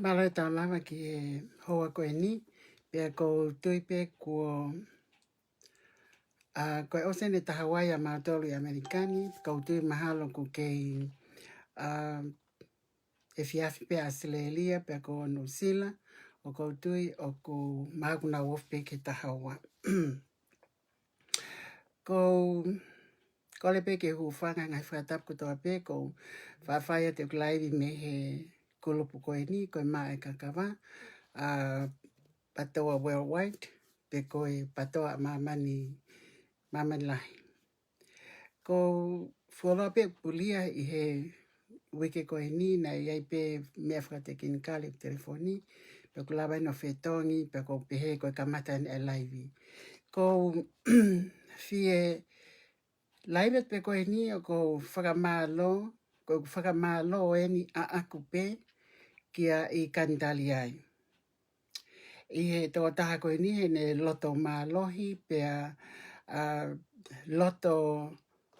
Mara tau lava ki e hoa koe ni, pia ko tui pe kua koe osene ta Hawaii a mautolu i Amerikani, ko tui mahalo ku kei e fiafi pe Australia, pia ko New Zealand, o ko tui o ku mahakuna wof pe ke ta Hawaii. Ko le pe ke hufanga ngai whakatap kutoa pe ko whawhaia te ukulaivi me he kulupu koe ni, koe maa e kakawa, patoa worldwide, pe koe patoa mamani lahi. Ko fuoloa pe pulia i he wike koe ni na iai pe mea whakatekini kale ku telefoni, pe kulawa ino whetongi, pe ko pehe koe kamata ni e laivi. Ko fie laivet pe koe ni o ko whakamalo e ni a aku pe kia i kandali ai. I he tō taha koe ni he ne loto mālohi pea loto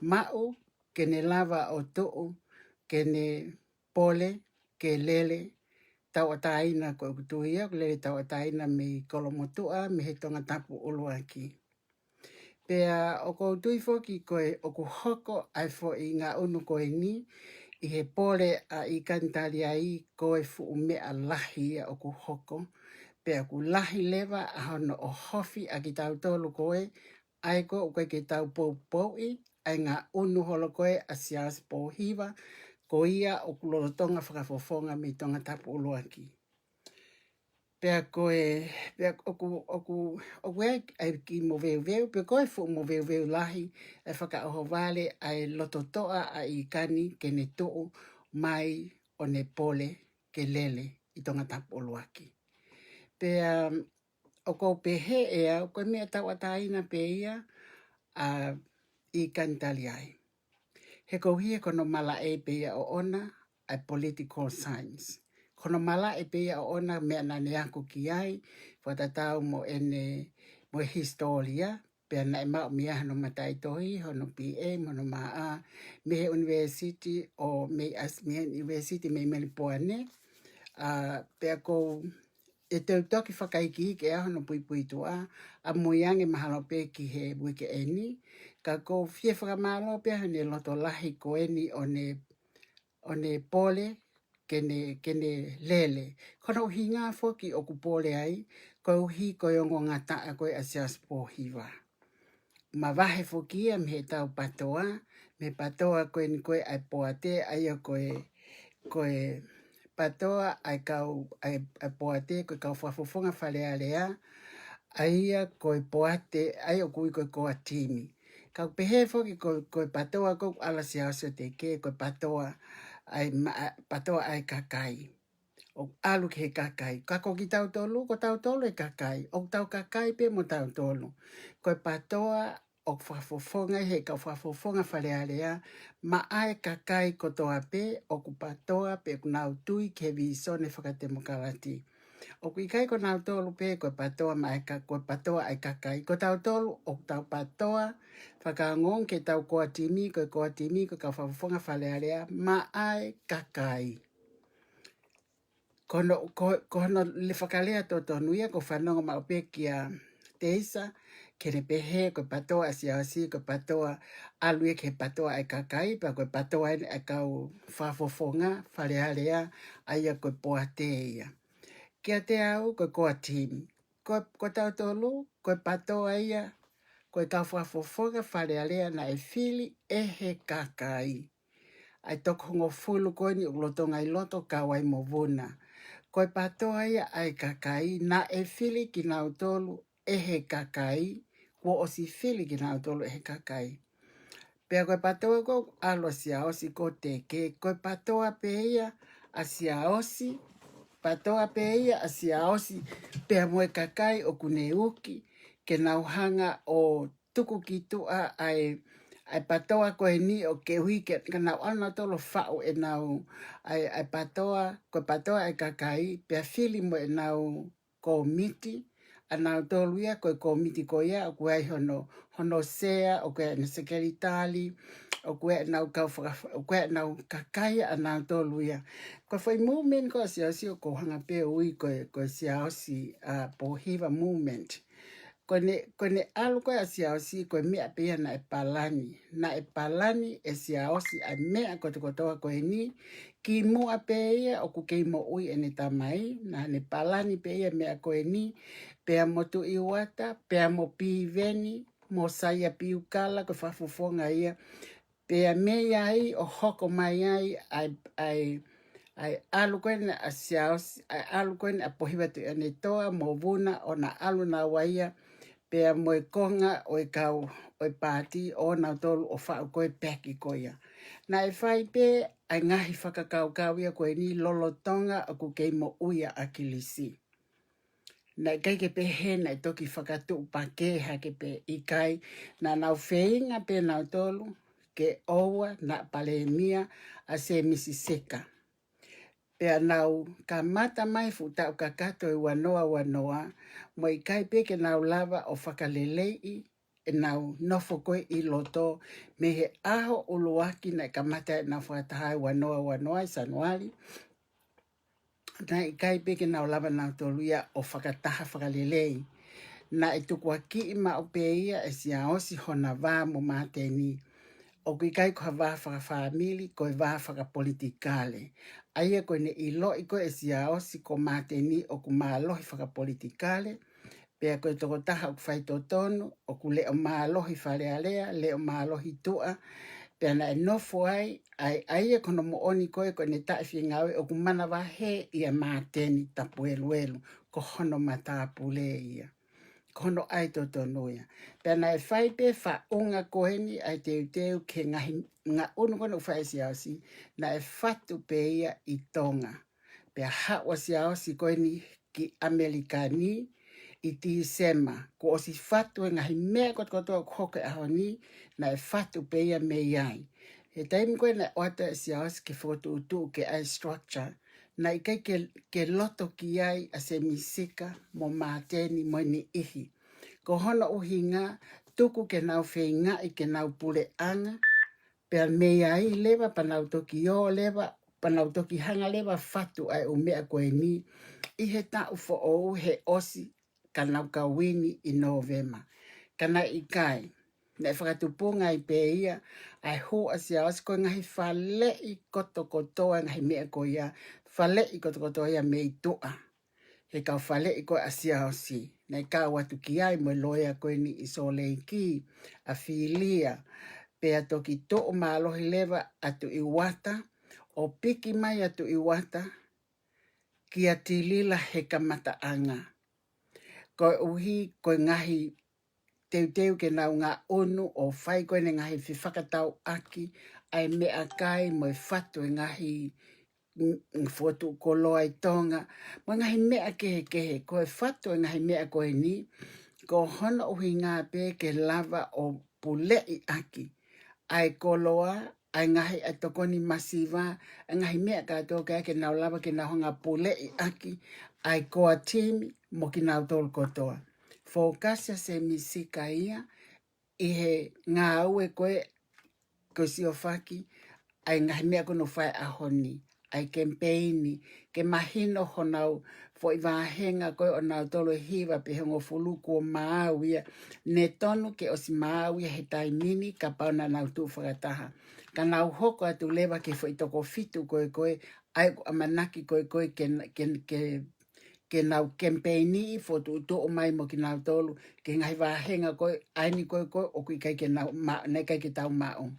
mau ke ne lava o tuu, ke ne pole, ke lele, tau ataina koe kutuia, lele tau ataina me kolomotua, me he tonga tapu uluaki. Pea o kou tui foki koe o ku hoko ai fo i ngā unu koe ni, i he pole a i kantari ai koe fu mea lahi o ku hoko. Pea ku lahi lewa a hono o hofi a ki tau tolu koe, ai ko koe ke tau pou pou i, ai ngā unu holo koe a sias po hiwa, ko ia o kulorotonga whakafofonga me tonga tapu uluaki. Pea koe, pea oku ai ki mo veu, pe koe fu mo veu lahi, e whaka oho vale ai loto toa a i kani ke ne tuu mai o ne pole ke lele i tonga tapu uluaki. Pea o ko pehe ea, o koe mea tau ataina pe ia i kantali ai. He kouhia kono mala e pe ia o ona ai political science. Kono mala e pe ia o ona mea nane aku ki ai, whatatau mo ene mo historia, pea na e mau mea hano matai tohi, hono PM, hono maa, me he university o me Asmian University me Melipoane, pea kou e tau toki whakaiki ke aho no pui tua, a moiange mahalo pe ki he wike eni, ka kou fie whakamalo pe hane loto lahi ko eni o ne pole kene lele. Kono hi ngā whoki o ku pole ai, kou hi koe ongo ngā taa koe asias po hiwa. Ma wahe whokia me he tau patoa, me patoa koe ni koe ai poate ai koe patoa ai kau ai poate koe kau whafofonga whale alea aia koe poate ai o kui koe koa timi. Kau pehe foki koe patoa koe ala si hausa te ke koe patoa ai kakai. O alu ke kakai. Kako ki tau tolu, ko tau tolu e kakai. O tau kakai pe mo tau tolu. Koe patoa o whafofonga he ka whafofonga whale alea ma ai kakai kotoa pe o ku patoa pe kunau tui ke visone whakatemokarati. O kui kai ko nau tolu pe koe patoa ma ai koe patoa ai kakai. Ko tau tolu o tau patoa whakangong ke tau koa timi koe ka whafofonga whale alea ma ai kakai. Kono le whakalea tō nuia ko whanonga ma ope kia teisa ke ne pehe ko patoa asiasi ko patoa alue ke patoa ai kakai pa ko patoa ai kau whafofonga whalearea aia ko poate ia. Kia te au ko koa timi. Ko tau tolu ko patoa ia ko kau whafofonga whalearea na e fili he kakai. Ai toko hongo fulu koe ni ulotonga i loto kawai mo vuna. Koe patoa ia ai kakai na e fili ki nau tolu he kakai. Ko osi fili ki nau tolu he kakai. Pea koe patoa ko alo sia osi ko te ke. Koe patoa pe ia asia osi. Patoa pe ia asia osi. Pea moe kakai o kune uki. Ke nau hanga o tuku ki tua ai patoa koe ni o ke hui ke nau ana tolo whao e nau ai patoa, koe patoa ai kakai, pea fili mo e nau ko miti, a nau tolu ia koe ko miti ko ia, o koe ai hono sea, o koe na sekeritali, o koe nau kakai a nau tolu ia. Koe whai movement ko si o ko hanga pe ui koe sia osi pohiva movement. Kone alu koe a sia osi koe mea pia na e palani. Na e palani e sia osi a mea koe te kotoa koe ni. Ki mua pe ia o ku kei mo ui ene tamai. Na ne palani pe ia mea koe ni. Pea motu iwata, pea mo pi veni, mo saia pi ukala koe whafufonga ia. Pea mea ai o hoko mai ai alu koe na a sia osi, ai alu koe na a pohiwa tu ane toa mo vuna o na alu na waia. Pea moe konga o kau o pāti o nau tolu o whao koe peki koia. Na e whai pe ai ngahi whakakau kawia koe ni lolotonga o ku kei mo uia a kilisi. Na kai ke pe he na toki whakatu pake hake pe ikai na nau wheinga pe nau tolu ke oua na palemia a se misiseka. Pea nau ka mata mai futau ka kato e wanoa mo i kai pe ke nau lava o whakalelei e nau nofo koe i loto me he aho uluaki na ka mata e nau whakatahai wanoa i sanuari. Na i kai pe ke nau lava nau toluia o whakataha whakalelei. Na i tukua ki i ma opeia e sia osi hona wā mo mateni. O kui kai ko hawa whakawhamili ko i wā whakapolitikale. Aia koe ne i lo i koe e sia osi ko mateni o ku mālohi whakapolitikale. Pea koe toko taha o kwhai tonu o ku leo mālohi whalealea, leo mālohi tua. Pea na e nofo ai aia kono mo oni koe koe ne taiwhi ngawe o ku mana wahe ia mateni tapu eluelu ko hono matapule ia. Kono ai totonuia. Pea na e whai pe wha unga koe ni ai teu ke ngā unu kono whai siausi na e whatu pe ia i tonga. Pea hawa siausi koe ni ki Amerikani i ti sema. Ko osi whatu e ngahi mea kotoa koke aho ni na e whatu pe ia me iai. He taimi koe na oata e siausi ke whotu utu ke ai structure. Na i kai ke loto ki ai a se misika mo mateni mo ni ihi. Ko hono uhi ngā tuku ke nau whei ngā i ke nau pule anga. Pea mea i lewa panau toki o lewa, panau toki hanga lewa whatu ai o mea koe ni. I he tau fo o he osi ka nau ka wini i Novema. Kana i kai. Na e whakatupunga i pe ia ai hu asia osi koe ngahi whale i kotokotoa ngahi mea koe ia. Whale i kotokotoa ia me i tua. He kau whale i koe asia osi. Na i ka watu ki ai mo loia koe ni i Soleiki, a Filia. Pea toki to'o mālohi lewa atu I wata, o piki mai atu I wata, kia tilila he kamataanga. Koe uhi, koe ngahi teu ke nau ngā onu o whai koe ne ngahi whiwhakatau aki, ai mea kai mo I whatu e ngahi fotu koloa I tonga, mo ngahi mea kehe, koe whatu e ngahi mea koe ni, ko hono uhi ngā pē ke lava o pulei aki, ai koloa, ai ngahi ai tokoni masiva, ai ngahi mea kātou ke nau lava ke nau hanga pulei aki, ai koa timi mo ki nau tolu kotoa. Fōkasia se misika ia, I he ngā ue koe si o whaki, ai ngahi mea kono whai ahoni, ai kempeini, ke mahino honau, fo I wāhenga koe o nau tolo hiwa pe hongo fuluku o Māuia, ne tonu ke o si Māuia he taimini ka pauna nau tū whakataha. Ka nau hoko atu lewa ke fo I toko fitu koe, ai ko amanaki koe ke nau kempeini fo tu o mai mo ki nau tolu, ke ngahi wāhenga koe, aini koe o kui kai ke nau nei kai ke tau mao.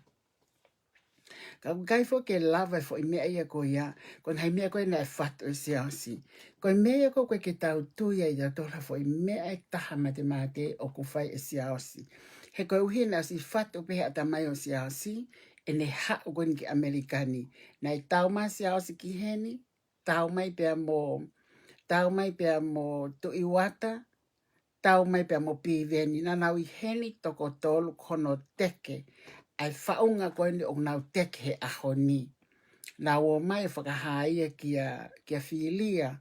Ka kai fo ke lava fo I mea ia ko ia, ko ngai mea koe nai whatu e siasi. Ko mea koe ke tau tuia I tola fo I mea e taha mate o ku whai e siasi. He koe uhi na si whatu pehe ata mai o siasi, e ne hao koe ni ki Amerikani. Nai tau mai siasi ki heni, tau mai pia mo tu iwata, tau mai pia mo piveni, na nau I heni toko tolu kono teke, ai whaunga koe ni o nau teke he ahoni. Nā o mai whakahaia kia whilia,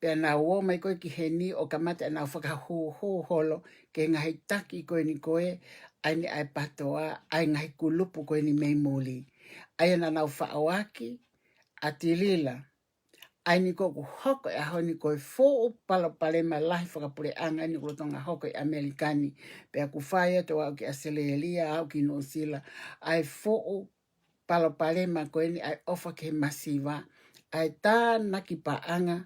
pia nā o mai koe ki heni o ka mate nau whakahuho holo, ke ngahi taki koe ni koe, ai ni ai patoa, ai ngahi kulupu koe ni mei muli. Ai na nau whaawaki, atilila, ai ni koku hoko e ahoni koe fōu pale malahi whakapure anga ni kulotonga hoko I Amerikani. Pea ku whaia to au ki Australia, au ki New Zealand, ai fōu pale ma koe ni ai ofa ke masiva. Ai tā naki paanga,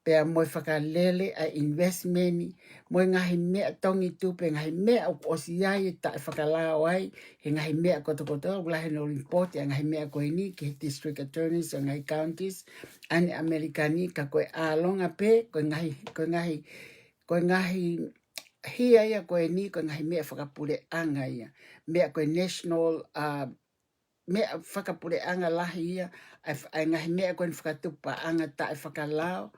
pea moi whakalele ai investmenti, moi ngahi mea tongi tupe, ngahi mea o siai ta whakalao ai, he ngahi mea kotokoto, ulahe no report, ngahi mea koe ni, ke district attorneys, ngahi counties, ane Amerikani, ka koe aalonga pe, koe ngahi hia ia koe ni, koe ngahi mea whakapure anga ia, mea koe national, mea whakapure anga lahi ia, ai ngahi mea koe whakatupa anga ta whakalao,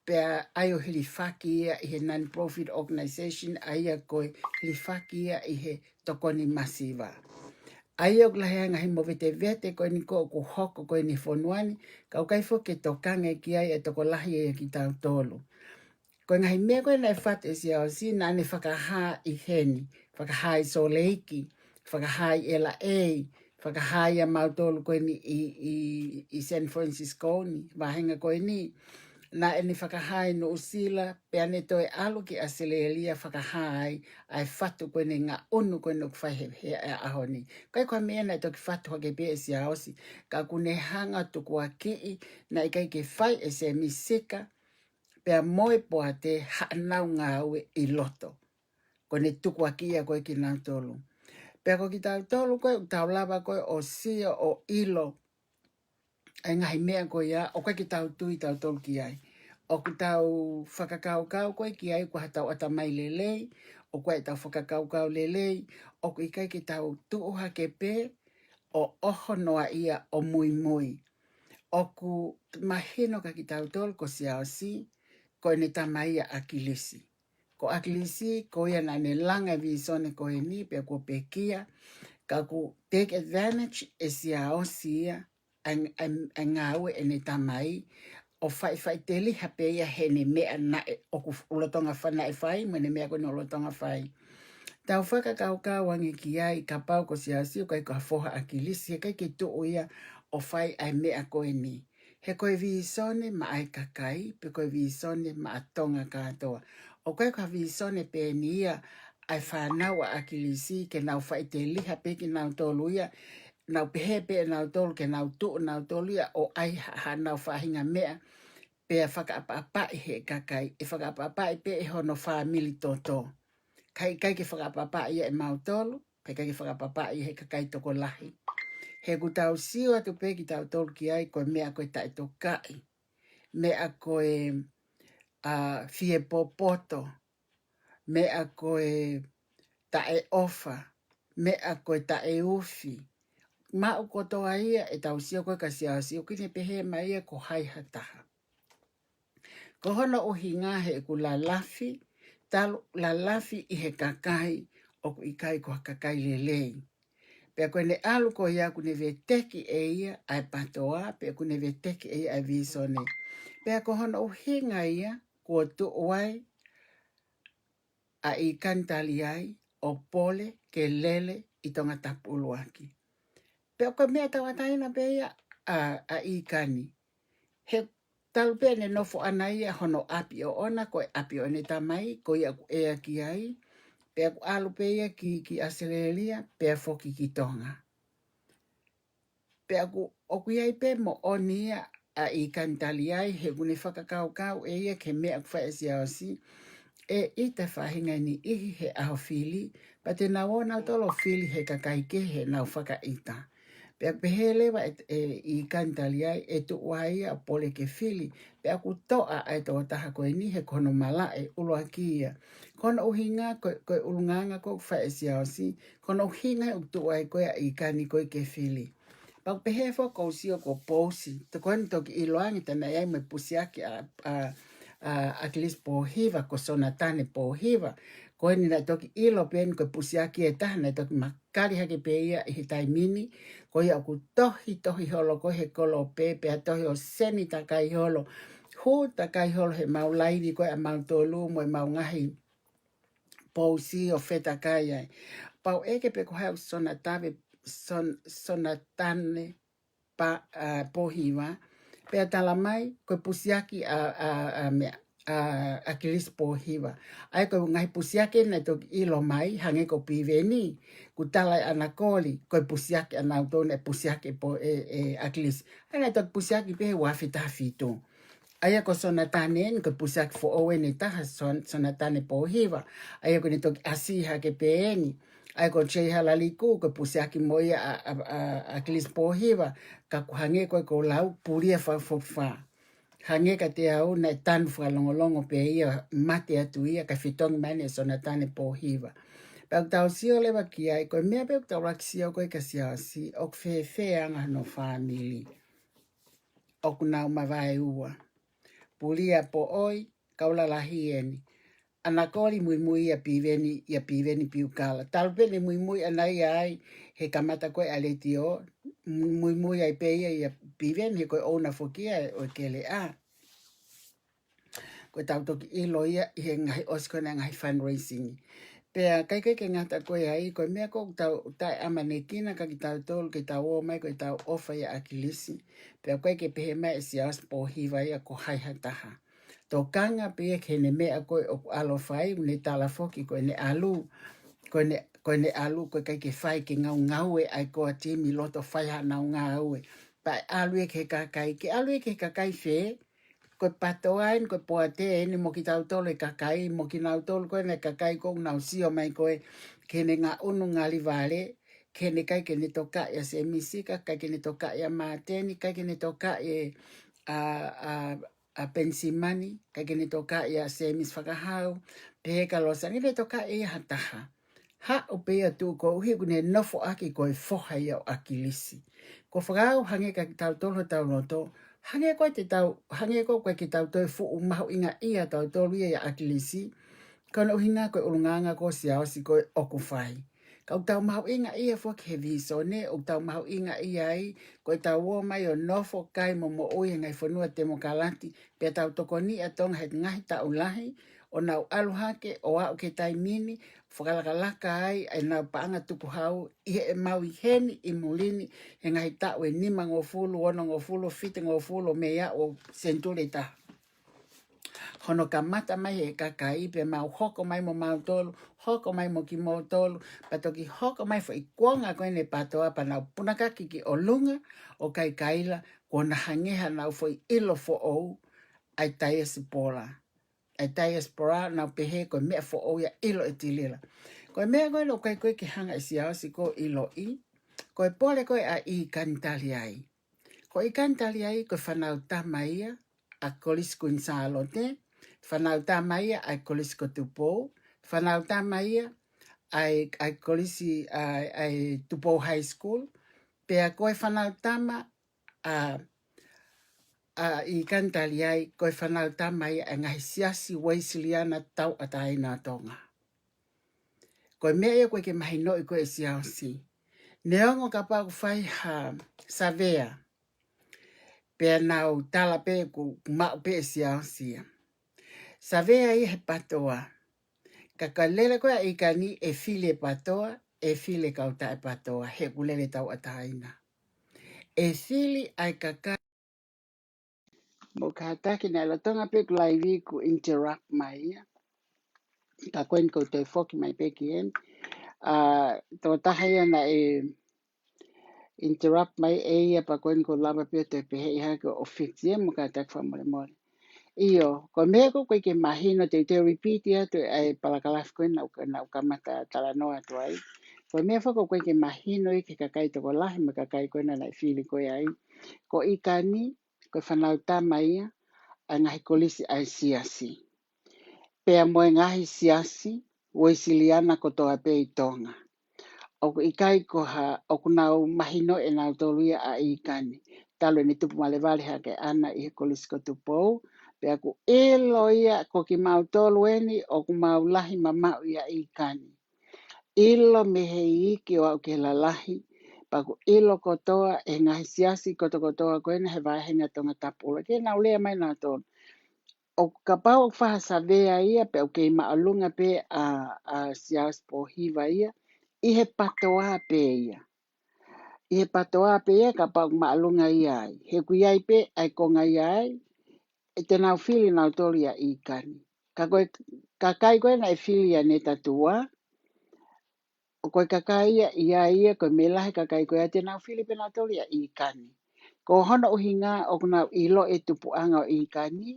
pea ai o hilifaki ia I he non-profit organisation, ai a koe hilifaki ia I he tokoni masiva. Ai o lahe ngahi mo vete koe ni ko hoko koe ni whonuani, kau kai fo ke tokange ki ai e toko lahi e ki tau tolu. Koe ngahi mea koe nai whate si au si, nā ne whakaha I heni, whakaha I Soleiki, whakaha I LA, whakaha I a mautolu koe ni I San Francisco ni, wahenga koe ni, na eni whakahai no usila, pea ne toi alu ki Australia whakahai, ai whatu koe ne ngā onu koe no kwhai he ahoni. Kai koe mea nei toki whatu hake pia e si aosi, ka kune hanga tuku a kii, na I kai ke whai e se misika, pea moe poa te haanau ngā ue I loto. Ko ne tuku a kia koe ki nau tolu. Pea ko ki tau tolu koe, tau lava koe o sia o ilo, ai ngahi mea koe ia, o koe ki tau tui tau tolu ki ai. O ku tau whakakaukau koe ki ai, kua tau atamai lelei, o koe tau whakakaukau lelei, o ku ikai ki tau tuuha ke pē, o oho noa ia o mui mui. O ku mahino ka ki tau tolu ko si au si, koe ne tamai a akilisi. Ko akilisi, ko ia na ne langa visone koe ni, pia ko pekia, ka ku take advantage e si au si ia, a ngāue e ne tamai, o whai te liha pe ia he ne mea na o ku ulotonga whana e whai, me ne mea ko ne ulotonga whai. Tau whakakaukau angi ki ai, ka pau ko si asi, o kai ko hafoha akilisi, he kai ke tuu ia o whai ai mea koe ni. He koe visone ma ai kakai, pe koe visone ma atonga katoa. O kai ko visone pe ni ia, ai whanau a akilisi, ke nau whai te liha pe ki nau tolu ia, nau pehepe nau tolu ke nau tuu nau tolu ia, o ai ha nau whahinga mea, pea whakaapapai he kakai, e whakaapapai pe e hono whamili toto. Kai ke whakaapapai ia e mautolu, Peka ki whakapapai he kakai toko lahi. He ku tau siwa tu pe ki tau tolu ki ai koe mea koe tai tō kai. Mea koe fie popoto. Mea koe tae ofa. Mea koe tae ufi. Ma o kotoa ia e tau siwa koe ka siwa siwa kine pehe ma ia ko hai hataha. Ko hono o hinga he ku la lafi. Talu la lafi i he kakai o ku ikai ko kakai lelei. Pea koe ne alu ko ia ku ne veteki e ia ai patoa. Pea ku ne veteki e ia ai visone. Pea ko hono o hinga ia ko tu oai a i kantali ai o pole ke lele i tonga tapuluaki. Pea koe mea tawataina pe ia a i kani. He talu pe ne nofo ana ia hono api o ona koe api o ne tamai ko ia ku ea ki ai. Pea ku alu pe ia ki Australia pea foki ki tonga. Pea ku oku iai pe mo onia a i kantali ai he kune whakakau kau e ia ke mea ku whaesi si e ita whahinga ni ihi he aho fili pa te na wona tolo fili he kakai ke he nau whaka ita. Pea pehe lewa i kantali ai e tu waia a pole ke fili pea ku toa ai tō taha koe ni he kono malae uloa kia. Kono uhinga koe ulunganga koe whaesi si kono uhinga tu wai koe i kani koe ke fili. Pau pehe fo ko sio ko posi. Te koe toki iloangi tana iai me pusiaki at least po hiva ko sonatane po hiva. Koe ni na toki ilo pen ko pusiaki e taha na toki makari hake pe ia i hitai mini. Koe aku tohi holo koe he kolo pepe a tohi o seni takai holo. Hu takai holo he maulaini koe a mautolu mo e maungahi posi o feta kai ai. Pau eke pe ko hau sonatane po hiva. Pea tala mai koe pusiaki a kilis po hiva. Ai koe ngai pusiaki na toki ilo mai hange ko piveni. Ku talai anakoli koe pusiaki anautone pusiaki po a kilis. Ai na toki pusiaki pe wafi tafitu. Ai ko sonatane ni koe pusiaki fo owe ni taha sonatane po hiva. Ai ko ni toki asiha ke peeni. Ai ko chei halaliku koe pusiaki moia a kilis po hiva. Ka kuhange koe ko lau puria fa. Hange ka te au na tanu whalongolongo pe ia mate atu ia ka fitongi mane sonatane po hiva. Pau tau sio lewa ki ai koe mea peo tau raksio koe ka siasi ok fe anga no family. Ok nau mawai ua. Pulia po oi kaula lahi eni. Anakoli mui ia piveni piukala. Talpene mui anai ai he kamata koe aletio. Mui ai pe ia piveni he koe ona fokia o kele a. Koe tau toki ilo ia he ngahi oskona ngahi fundraising. Pea kai ke ngata koe ai koe mea ko tau tai amanekina ka ki tau tolu ke tau o mai koe tau ofa ia akilisi. Pea koe ke pehe mai si as po hiva ia ko hai hataha. Tō kanga pia ke ne mea koe o alo whai, ne tala foki koe ne alu. Koe ne alu koe kai ke whai ke ngau e ai koa timi loto whai hana ngau e. Pa alu e ke kakai, ke alu e ke kakai whe. Koe patoain, koe poate ene mo ki tau tolo e kakai, mo ki nau tolo koe ne kakai kou nau sio mai koe. Ke ne ngā unu ngali vale, ke ne kai ke ne toka ia se misika, kai ke ne toka ia mateni, kai ke ne toka ia a pensimani, kai ke ne toka ia se mis whakahau, pehe ka losa, ni le toka ia hataha. Ha o pea tu ko uhi kune nofo aki koe foha ia o akilisi. Ko whakahau hange ka ki tau tolo tau loto, hange koe ki tau toi fu umahu inga ia tau tolu ia akilisi, kono uhina koe ulunganga ko siao si koe okufai. Kau tau mahu inga ia fo ke viso ne, o tau mahu inga ia ai, koe tau wo mai o nofo kai mo ui ngai whanua te mo kalati, pe tau toko ni atonga het ngahi tau lahi, o nau aluhake o au ke tai mini, whakalakalaka ai, ai nau paanga tuku hau, ihe e mau i heni i mulini, he ngahi tau e nima ngofulu, ono ngofulu, fite ngofulu, mea o sentule taha. Hono ka mata mai e kakai pe mau hoko mai mo mau tolu, hoko mai mo ki mau tolu, patoki hoko mai fo i kuonga koe ne patoa pa nau punakaki ki o lunga o kai kaila, ko na hangeha nau fo i ilo fo ou, ai taia si pola. Ai taia si pola nau pehe koe mea fo ou ia ilo e tilila. Koe mea koe lo kai koe ke hanga I siao si ko ilo I. Koe pole koe a I kantali ai. Ko I kantali ai koe whanau tama ia a kolisku in saalote. Whanau tama ia a kolisku tupou. Whanau tama ia ai kolisi ai tupou high school. Pea koe whanau tama I kantali ai koe whanau tama ia a ngahi siasi waisiliana tau ataina tonga. Koe mea ia koe ke mahi noi koe siao si. Neongo ka pau whai ha savea. Pea nau tala pe ku mau pe siao sia. Savea I he patoa. Ka lele koe I ka ni e file patoa, e file kauta e patoa, he kulele tau ataina. E fili ai kaka. Mo ka hataki na latonga pe kulaivi ku interrupt mai ia. Ka koen ko te foki mai pe ki en. Tō tahaya na interrupt mai e ia pa koen ko lava pe te pehe iha ko office mo ka tak whamore mole. Iyo, ko mea ko koe ke mahino te repeat ia to ai palakalaf koe nau kamata tala noa to ai. Ko mea whako koe ke mahino I ke kakai toko lahi ma kakai koe na nai whili koe ai. Ko ikani, koe whanau tama ia, a ngahi kolisi ai siasi. Pea moe ngahi siasi, woisiliana ko toa pe I tonga. Oku ikai ko ha, oku nau mahino e nau toluia a ikani. Talo ni tupu malevale hake ana I kolisi ko tupou. Pea ku elo ia ko ki mau tolu eni o ku mau lahi mamau ia ikani. Ilo mehe iki o au ke la lahi. Pa ku ilo kotoa e ngahi siasi kotoa koena he vahenga tonga tapula. Ke nau lea mai nau tolu. O ka pau whaha savea ia pe o ke maalunga pe a sias po hiva ia. I he patoa pe ia. I he patoa pe ia ka pau maalunga ia ai. He kuiai pe ai konga ia ai. E te nau whili nau tolu ia ikani. Ka kai koe na e whili ia ne tatua. O koe ka kai ia koe me lahe ka kai koe a te nau whili pe nau tolu ia ikani. Ko hono uhinga o nau ilo e tupuanga o ikani.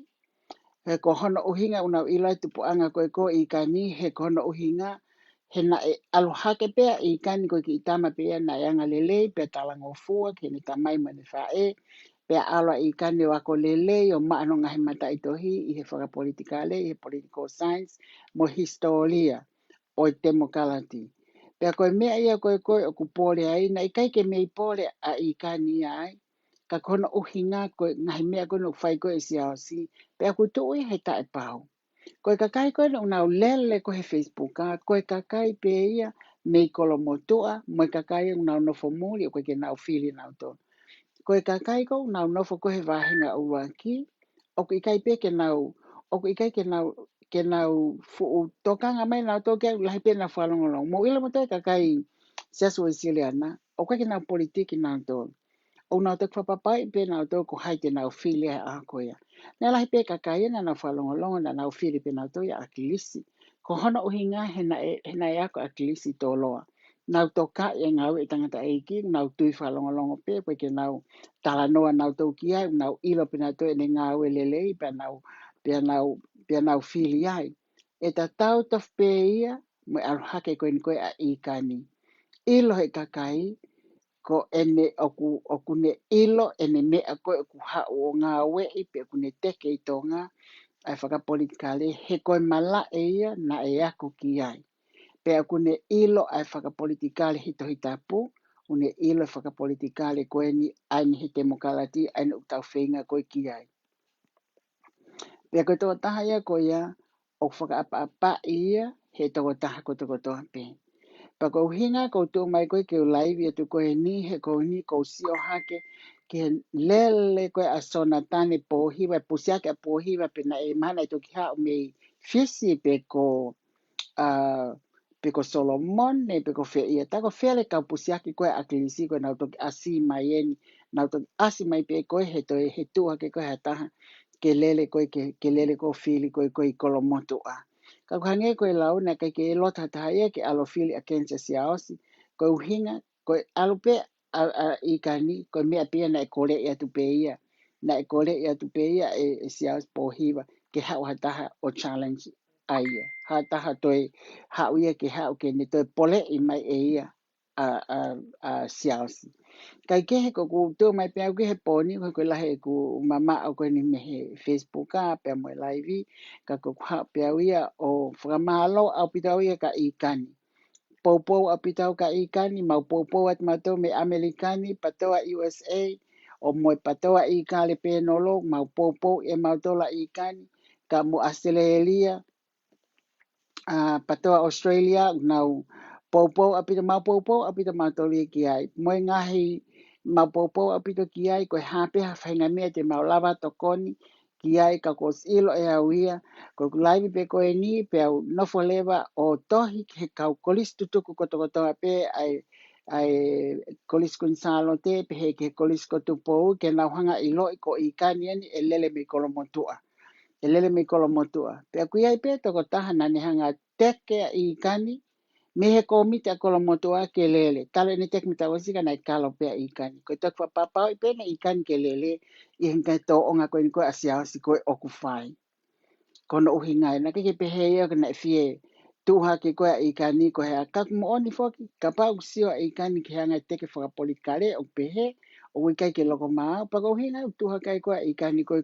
He ko hono uhinga o nau ilo e tupuanga koe ko ikani. He ko hono uhinga he na e alohake pea ikani koe ki itama pea na eanga lelei pe talango fua ke ni tamai mani whae. Pea ala I kane wako lele o maano ngahi mata itohi I he whakapolitikale, I he political science, mo historia o I demokalati. Pea koe mea ia koe o kupole ai, na I kaike mea I pole a I kani ai, ka kono uhinga koe ngahi mea koe no whai koe siao si, pea koe tui he tae pau. Koe kakai koe no unau lele koe he Facebook a, koe kakai pe ia mei kolomotua, moe kakai unau nofo muli o koe ke nau whili nau tonu. Koe kakai ko nau nofo kohe wahinga uaki, oku ikai pe ke nau, oku ikai ke nau fuu tokanga mai nau toke lahi pe na whalongolong. Mo ila mo te kakai siasu o siliana, o koe ke nau politiki nau tonu. O nau te whapapai pe nau tō ko hai te nau whili a koea. Nā lahi pe kakai na nau whalongolong na nau whili pe nau tō ia akilisi. Ko hono uhinga he na e ako akilisi tō loa. Nau toka e ngau e tangata eiki, nau tui whalongolongo pe, koe ke nau tala noa nau tō kia, nau ilo pe nau tō e ne ngau e lelei, pe nau whili ai. E ta tau tof pe ia, mo aruhake koe ni koe a ikani. Ilo he kakai, ko ene oku ne ilo ene mea koe oku hau o ngā wei pe oku ne teke I tonga ai whakapolitikale he koe mala e ia na e ako ki ai. Pe oku ne ilo ai whakapolitikale hito hitapu, une ilo whakapolitikale koe ni aini he demokalati aini utau whenga koe ki ai. Pe koe tō taha ia koe ia o whakaapa ia he tō taha ko tō toa pe. Pako uhinga ko tō mai koe ke ulaivi atu koe ni he koe ni ko sio hake ke lele koe a sona tane pōhiwa, pusiake a pōhiwa pe na e mana I toki hao mei fisi pe ko Solomon ne pe ko fe ia. Tako fele kau pusiake koe a kilisi koe nau toki asi mai eni, nau toki asi mai pe koe he toi he tua ke koe hataha ke lele koe ke lele koe fili koe koe kolomotu a. Ka kuhange koe lau na kai ke lota tahaia ke alo fili a kensa siaosi. Koe uhinga, koe alupe I kani, koe mea pia na e kore ia tu pe ia. Na e kore ia tu pe ia e siaosi po hiva ke hau hataha o challenge aia. Ha taha toi hau ia ke hau ke ne toi pole I mai e ia a siausi. Kai ke he ko ku tō mai pia ke he poni ko ko lahe ku mama o ko ni me he Facebook a pe mo live ka ko ha pia ia o whakamalo au pitau ia ka I kani. Popo a pitau ka I kani mau popo at mato me Amerikani patoa USA o mo patoa I kale pe nolo mau popo e mau tola I kani ka mo Australia patoa Australia nau popo apita mau popo apita matoli ki ai mo ngahi mau popo apita ki ai ko hape ha fainga me te mau lava tokoni ki ai ka ko ilo e auia ko live pe ko ni pe no foleva o tohi ke ka kolis tutuku ko to pe ai kolis kun salo te pe he ke kolis ko tupo ke na hanga ilo ko I kani ni elele me kolomotua elele me kolomotua pe ku ai pe to ko taha na ne hanga teke I kani me he komite a kolomotua ke lele tale ne tek mita wasika na kalo pe I kani ko tok fa papa pe na I kani ke lele I hinga to onga ko ni ko asia si ko okufai kono uhinga na ke pe he ia na fie tuha ke ko I kani ko he ka mo oni foki ka pa usio I kani ke hanga teke fa politikare o pe he o wi kai ke loko ma pa ko hinga tuha kai ko I kani ko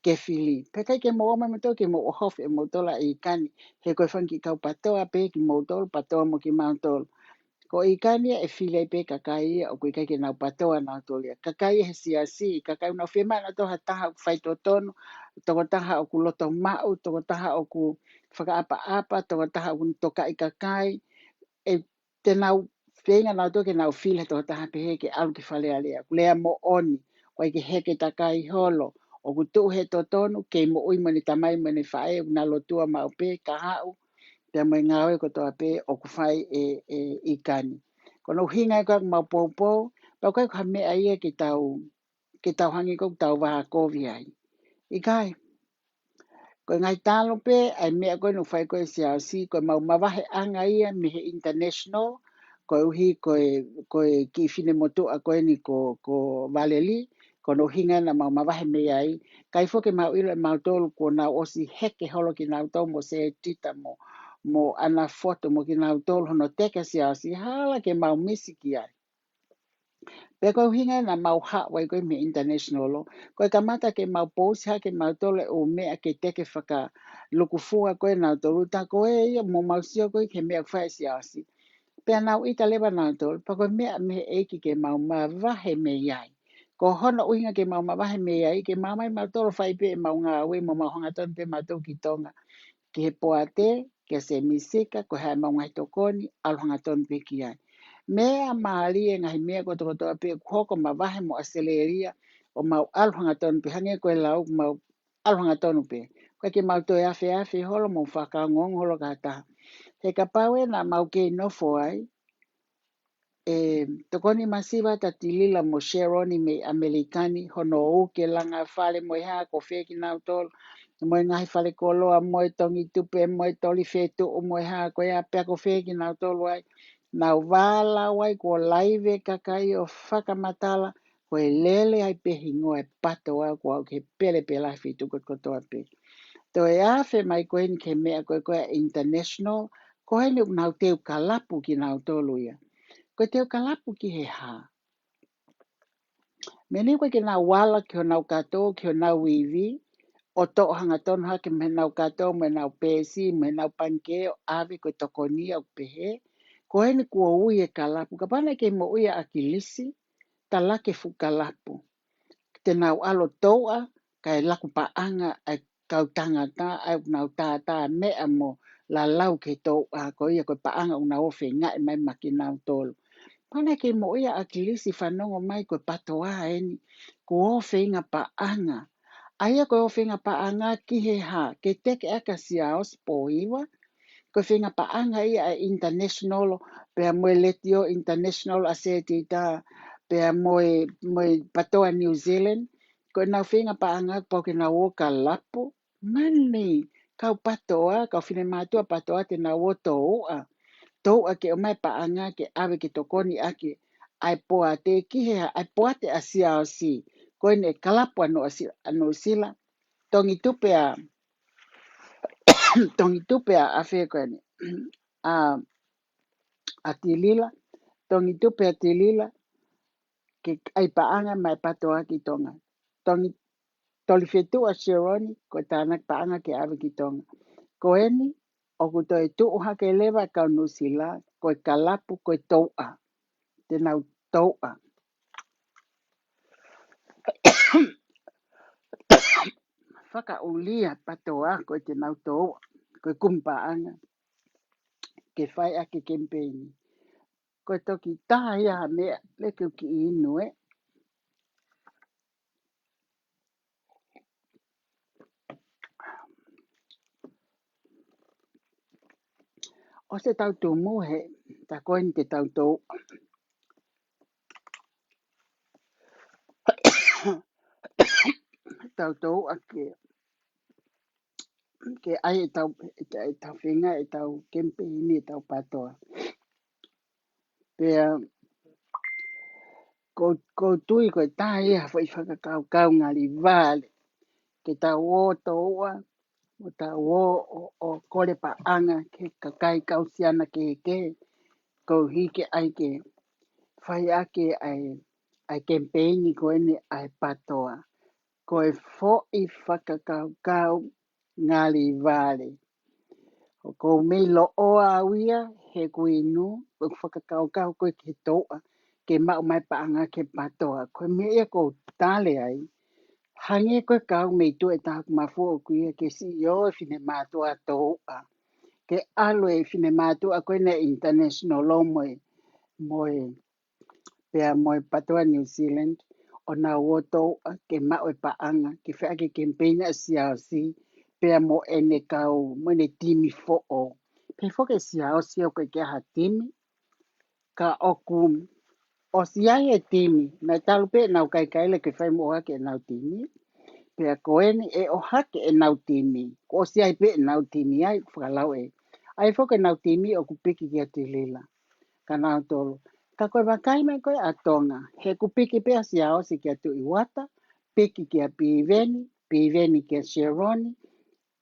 ke fili pe kai ke mo ma to ke mo hof e mo tola I kani he ko fanki ka patoa pe ki mo tol patoa mo ki ma tol ko I kani e fili pe kakai o ko kai ke na patoa na tolia kakai he siasi kakai na fema na to hata fai to tono toko taha o ku loto mau, toko taha o ku whakaapa-apa, toko taha o ku toka I kakai, e te nau whenga nau toke nau while toko taha pehe ke alu ki whale alea, ku lea mo oni, wai ke heke takai holo, o ku tuu he totonu, ke mo ui mani tamai mani whae, na lotua mau pe, ka hau, te mai ngawe ko toa pe, o ku whai I kani. Kono hinga ko mau poupou, pau kai ku hamea ia ke tau hangi ko tau waha kovi ai. I kai, ko ngai talo pe ai me ko no fai ko sia si ko mau mawahe anga ia me he international ko uhi ko ki fine moto a ko ni ko valeli ko no hinga na mau mawahe me ai kai fo ke mau ilo mau tol ko na osi heke holo ki na to mo se tita mo ana foto mo ki na tol hono teke sia si hala ke mau misiki ai pe ko hinga na mau ha wai ko me international lo ko kamata ke mau post ha ke mau tole o me ke teke faka luku fua ko na tolu ta ko e mo mau sio ko ke me fa siasi pe na ita leba na tol pa ko me e ki ke mau ma va he me yai ko hono uhinga ke mau ma va he me yai ke mau mai mau tolo fai pe mau nga we mo mau hanga ton pe mau to ki tonga ke he poate ke se misika ko ha mau ngai tokoni al hanga ton pe ki ai mea maali e ngahi mea ko toko toa pe hoko ma wahe mo aseleria o mau aluhanga tonu pe hange koe lau mau aluhanga tonu pe. Koe ke mau toi afe holo mo whaka ngong holo kata. He ka pawe na mau kei nofo ai tokoni masiva ta tilila mo Sheroni me Amerikani hono o ke langa fale mo ha ko feki na tol mo ngahi fale koloa mo tongi tupe mo toli fetu o mo ha ko ya pe ko feki na tol wai na wala wai ko live kakai o whakamatala ko e lele ai pe hingo e pato a ko ke pele pela fitu ko to pe to e afe mai ko en ke me ko international ko he na teu kalapu ki na tolu ya ko teu kalapu ki he ha meni ko ke na wala ki na kato ki na wivi o to hanga ton ha ke me na kato me na pesi me na panke ave ko tokoni o pehe ko he ni ko uye kalapu ka pana ke mo uye akilisi talake fu kalapu te na alo toa kai laku paanga ai kau tangata ai na tata me amo la lau ke to ko ia ko paanga una ofe ngai mai makina tolo pana ke mo ia akilisi fanongo mai ko patoa eni ko ofe inga paanga aia ko ofe inga paanga ki he ha ke teke aka sia ospo iwa ko finga paanga ia international pe mo letio international aseti ta pe mo patoa New Zealand ko na finga paanga po ke na woka lapo mani kau patoa kau fine matua patoa te na woto a to ake o mai paanga ke ave ke tokoni ake ai poa te ki he ai poa te asia si ko ne kalapo no sila tongi tupea tongi tupe a whea koe ni. A tilila, tongi tupe a tilila, ke ai paanga mai patoa ki tonga. Tongi toli whetu a Sheroni, ko tānak paanga ke awe ki tonga. Ko eni, o ku toi tuuha ke lewa kau nusila, ko kalapu ko toua. Te nau toua. Whaka ulia patoa ko te nau toua. Ko kumpaanga. Ke whai ake kempeini. Ko toki taha ia mea, leke ki inu e. O se tau tū muhe, ta koeni te tau tō. Tau tō a ke ai e tau whenga e tau kempeini e tau patoa. Pea, ko tui ko taha ia whai whakakau kau ngari vale. Ke tau o tōua, o tau o kore pa anga ke kakai kau siana ke ko hike ai ke whai ake ai kempeini ko ene ai patoa. Ko e fo i whakakau kau ngari vale. Ko me lo o awia he kuinu, ko whakakau kau ko ke toa, ke mau mai paanga ke patoa. Ko me ia ko tale ai, hange ko kau me tu e taku mafu o kuia ke si o fine matua toa. Ke alo e fine matua ko ene international law moe pea moe patoa New Zealand, o na woto ke mau e paanga, ke whea ke kempeina siasi, pea mo ene kau, mo ene timi fo o. Pe fo ke siasi o ke ha timi, ka oku, o siai e timi, na talu pe nau kai kaile ke whai moa ke nau timi, pea koeni e o hake e nau timi, ko siai pe nau timi ai whakalau e. Ai fo ke nau timi o kupiki ki a tilila, ka nau tolo. Ka koe wakai mai koe a tonga, he kupiki pe a siao si ki a tu iwata, piki ki a piveni ki a Sheroni,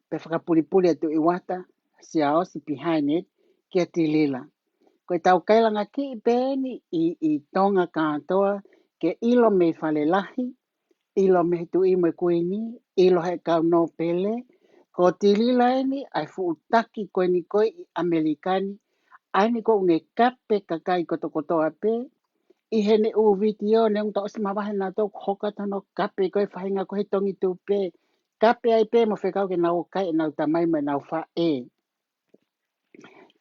pe whakapuripuri a tu iwata, siao si behind it, ki a tilila. Koe tau kailanga ki i pēni i tonga kātoa, ke ilo me whalelahi, ilo me tu i me kuini, ilo he kau no pele, ko tilila eni ai fuutaki koe ni koe i Amerikani, aini ko une kape kakai koto kotoa pe, i hene u video ne unta o se mawahe nā tō hoka tano kape koe whahinga koe tongi tū pe, kape ai pe mo whekau ke nau kai e nau tamai me nau wha e.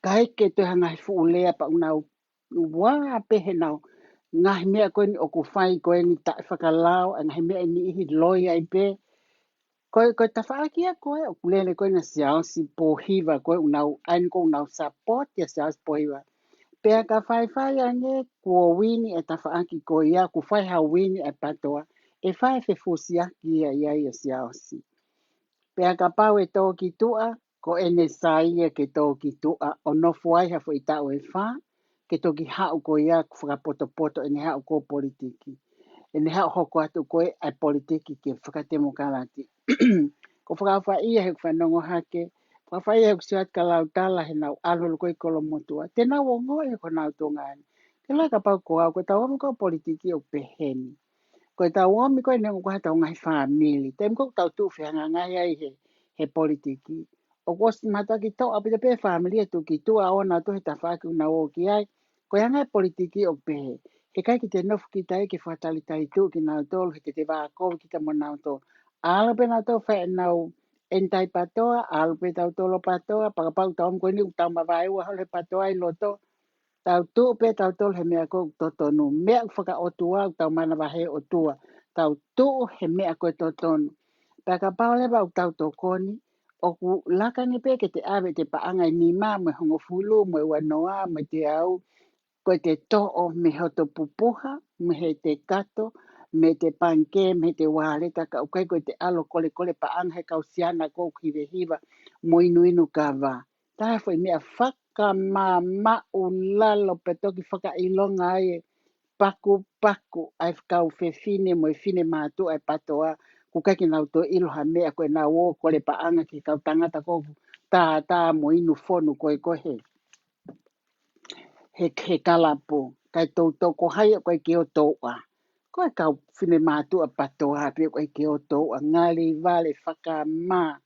Kai ke te hanga he fuulea pa unau wā pe he nau, ngahi mea koe ni o ku whai koe ni ta whakalao, a ngahi mea ni ihi loi ai pe, koe ta whaakia koe, o kulele koe na siao si pohiva koe unau, aini ko unau support ya siao si pohiva. Pea ka whai ange, kua wini e ta whaaki koe ia, ku whai ha wini e patoa, e whai fe fusiaki ia ia ia siao si. Pea ka pau e tō ki tua, ko ene saia ke tō ki tua, o nofu ai hafo i tau e whā, ke tō ki hau ko ia ku whakapoto ene hau ko politiki. Ene hau hoko atu koe ai politiki ke whakatemo karati. Ko whakawha ia he whanongo hake, whakawha ia he kusiat ka lau tala he nau alolo koe kolomotua. Te nau o ngoe he ko nau tōngani. Ke lai ka pau ko au, ko tau amu ko politiki o peheni. Ko tau omi koe nengo ko hata o ngai whamili. Te mko tau tu whianga ngai ai he politiki. O kosi mata ki tau apita pe whamili e tu ki tua o na tu he ta whaki una o ki ai. Ko ia ngai politiki o pehe. He kai ki te nofu ki tai ki whatali tai tu ki nau tolu he te wā kovi ki ta mo nau tolu. Alo pe nau tolu whae nau entai patoa, alo pe tau tolo patoa, pakapau tau mko ni utau mawai ua hale patoa i loto. Tau tu pe tau tolu he mea koe totonu. Mea whaka o tua, tau mana wahe o tua. Tau tu he mea koe totonu. Paka paole ba tau tokoni, o ku lakani pe ke te awe te paanga i nima, me hongo fulu, me wanoa, me te au, koe te to'o me hoto pupuha, me he te kato, me te panke, me te wāleta, ka ukai koe te alo kole kole paanga he kausiana kou kiwe hiva, mo inu inu ka wā. Taha fwoi mea whaka mā ulalo pe toki whaka ilonga ai paku ai kau fe fine mo fine mātu ai patoa kukaki nau to ilo ha mea koe nā o kore paanga ki kau tangata kofu tā mo inu fonu koe he kalapo kai tō ko hai koe ki o tōua. Koe kau whine mātua patoa pia koe ki o tōua ngali vale whakamā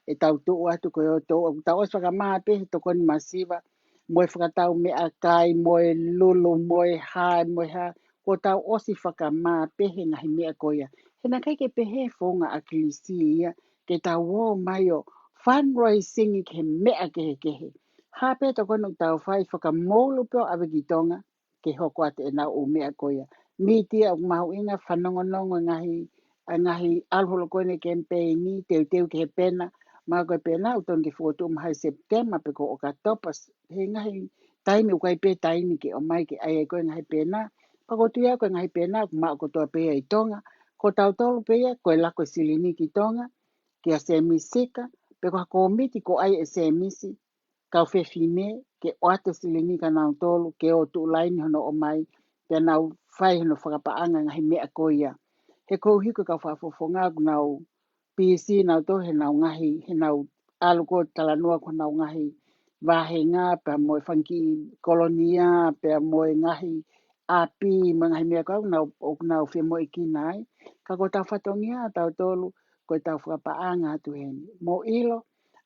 e tau tōua atu koe o tōua. Tau os whakamā pe he toko ni masiva moe whakatau mea kai moe lulu moe hai moe ha ko tau osi whakamā pe he ngahi mea koea. He na kai ke pehe whonga a kilisi ia ke tau wō mai o fundraising ke mea kehe. Hape toko nuk tau whai whakamolu pio awe ki tonga ke hoko ate e nau o mea koea. Mitia o mahu inga whanongonongo ngahi alholo koe ne kempeini teu ke he pena. Mā koe pena o tongi whuotu mahai September pe ko o ka topas. He ngahi taimi o kai pe taimi ke o mai ke ai koe ngahi pena. Pako tuia koe ngahi pena o maa ko toa pea i tonga. Ko tau tolu pea koe lako silini ki tonga. Kia se misika. Pe ko hako miti ko ai e se misi. Kau whewhine ke oate silini ka nau tolu ke o tu laini hono o mai ke nau whai hono whakapaanga ngahi mea koia. He kou hiko ka whafofonga ku nau PC nau to he nau ngahi he nau aluko talanua ko nau ngahi wahenga pe moe whanki kolonia pe moe ngahi api ngahi mea kau nau whi moe ki nai. Ka ko tau whatongia tau tolu ko tau whakapaanga atu heni. Mo ilo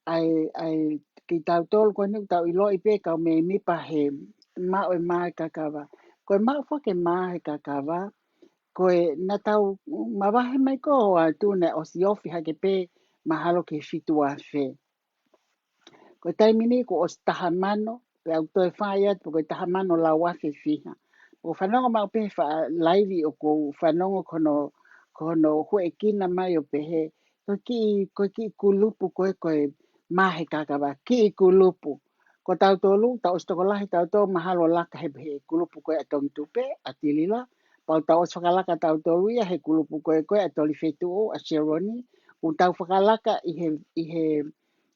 ai ki tau tolu ko ni tau ilo i pe kau me mipa he mao e mai kakawa. Koe mao whake mai he kakawa. Koe na tau mawahe mai ko a tūne o si ofi hake pe mahalo ke fitu a whe. Koe taimini ko o tahamano pe au toi whai atu koe tahamano la wafe fiha. O whanongo mau pe wha laivi o ko whanongo kono hue kina mai o pehe. Koe ki kulupu koe mahe kakawa. Ki kulupu. Ko tau tolu, tau stokolahi tau tolu mahalo laka he kulupu koe atong tupe atilila. Pau tau os whakalaka tau tolu ia he kulupu koe atoli fetu o a Sheroni. U tau whakalaka i he